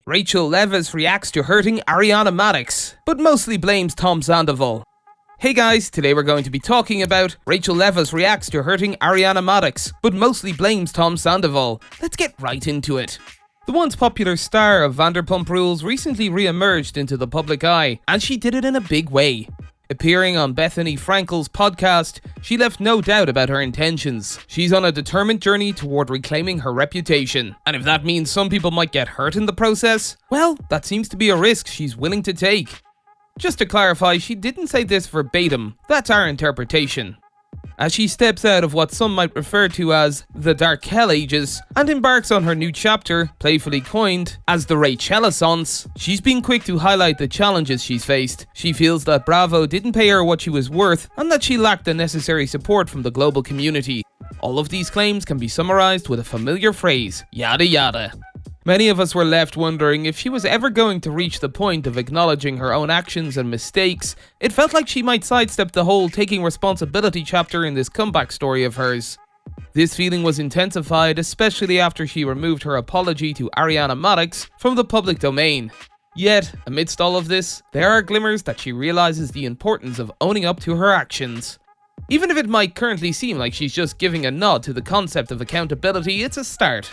Raquel Leviss reacts to hurting Ariana Madix, but mostly blames Tom Sandoval. Hey guys, today we're going to be talking about Raquel Leviss reacts to hurting Ariana Madix, but mostly blames Tom Sandoval. Let's get right into it. The once popular star of Vanderpump Rules recently re-emerged into the public eye, and she did it in a big way. Appearing on Bethany Frankel's podcast, she left no doubt about her intentions. She's on a determined journey toward reclaiming her reputation. And if that means some people might get hurt in the process, well, that seems to be a risk she's willing to take. Just to clarify, she didn't say this verbatim. That's our interpretation. As she steps out of what some might refer to as the Dark Hell Ages and embarks on her new chapter, playfully coined as the Raquel-essence, she's been quick to highlight the challenges she's faced. She feels that Bravo didn't pay her what she was worth and that she lacked the necessary support from the global community. All of these claims can be summarized with a familiar phrase, yada yada. Many of us were left wondering if she was ever going to reach the point of acknowledging her own actions and mistakes. It felt like she might sidestep the whole taking responsibility chapter in this comeback story of hers. This feeling was intensified, especially after she removed her apology to Ariana Madix from the public domain. Yet, amidst all of this, there are glimmers that she realizes the importance of owning up to her actions. Even if it might currently seem like she's just giving a nod to the concept of accountability, it's a start.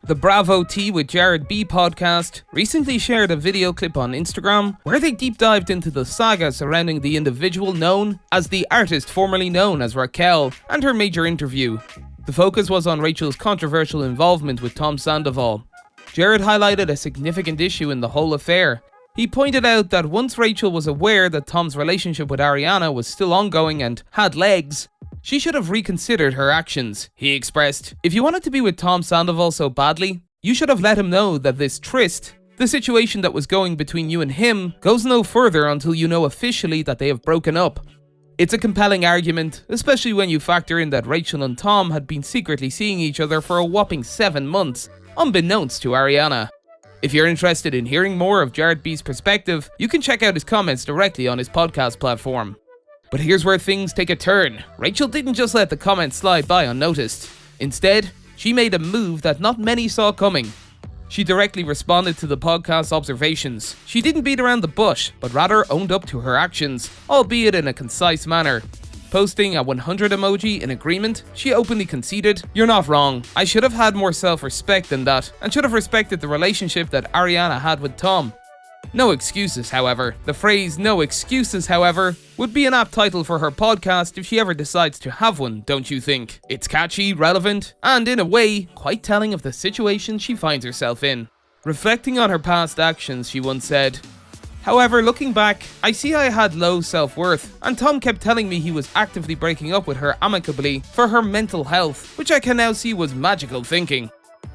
The Bravo Tea with Jared B podcast recently shared a video clip on Instagram where they deep dived into the saga surrounding the individual known as the artist formerly known as Raquel and her major interview. The focus was on Rachel's controversial involvement with Tom Sandoval. Jared highlighted a significant issue in the whole affair. He pointed out that once Raquel was aware that Tom's relationship with Ariana was still ongoing and had legs, she should have reconsidered her actions. He expressed, "If you wanted to be with Tom Sandoval so badly, you should have let him know that this tryst, the situation that was going between you and him, goes no further until you know officially that they have broken up." It's a compelling argument, especially when you factor in that Raquel and Tom had been secretly seeing each other for a whopping 7 months, unbeknownst to Ariana. If you're interested in hearing more of Jared B's perspective, you can check out his comments directly on his podcast platform. But here's where things take a turn. Raquel didn't just let the comments slide by unnoticed. Instead, she made a move that not many saw coming. She directly responded to the podcast's observations. She didn't beat around the bush, but rather owned up to her actions, albeit in a concise manner. Posting a 100 emoji in agreement, she openly conceded, "You're not wrong. I should have had more self-respect than that, and should have respected the relationship that Ariana had with Tom." No excuses, however. The phrase "no excuses, however" would be an apt title for her podcast if she ever decides to have one, don't you think? It's catchy, relevant, and in a way, quite telling of the situation she finds herself in. Reflecting on her past actions, she once said, "However, looking back, I see I had low self-worth, and Tom kept telling me he was actively breaking up with her amicably for her mental health, which I can now see was magical thinking."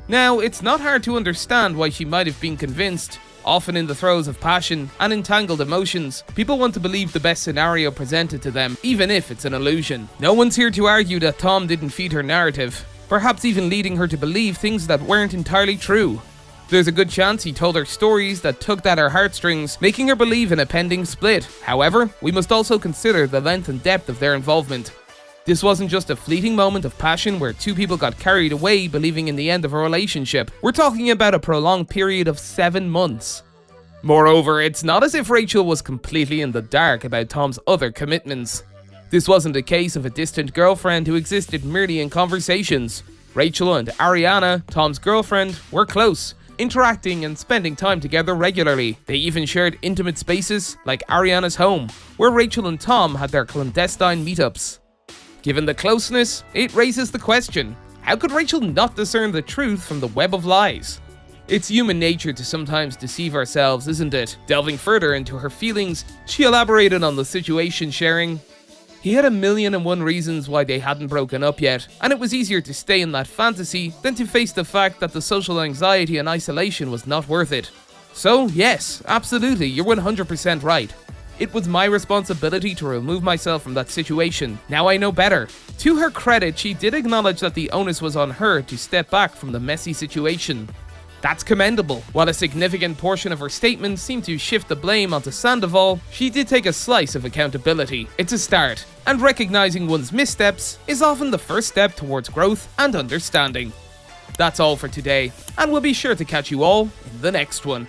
Now, it's not hard to understand why she might have been convinced. Often in the throes of passion and entangled emotions, people want to believe the best scenario presented to them, even if it's an illusion. No one's here to argue that Tom didn't feed her narrative, perhaps even leading her to believe things that weren't entirely true. There's a good chance he told her stories that tugged at her heartstrings, making her believe in a pending split. However, we must also consider the length and depth of their involvement. This wasn't just a fleeting moment of passion where two people got carried away believing in the end of a relationship. We're talking about a prolonged period of 7 months. Moreover, it's not as if Raquel was completely in the dark about Tom's other commitments. This wasn't a case of a distant girlfriend who existed merely in conversations. Raquel and Ariana, Tom's girlfriend, were close, interacting and spending time together regularly. They even shared intimate spaces like Ariana's home, where Raquel and Tom had their clandestine meetups. Given the closeness, it raises the question, how could Raquel not discern the truth from the web of lies? It's human nature to sometimes deceive ourselves, isn't it? Delving further into her feelings, she elaborated on the situation, sharing, "He had 1,000,001 reasons why they hadn't broken up yet, and it was easier to stay in that fantasy than to face the fact that the social anxiety and isolation was not worth it. So yes, absolutely, you're 100% right. It was my responsibility to remove myself from that situation. Now I know better." To her credit, she did acknowledge that the onus was on her to step back from the messy situation. That's commendable. While a significant portion of her statement seemed to shift the blame onto Sandoval, she did take a slice of accountability. It's a start, and recognizing one's missteps is often the first step towards growth and understanding. That's all for today, and we'll be sure to catch you all in the next one.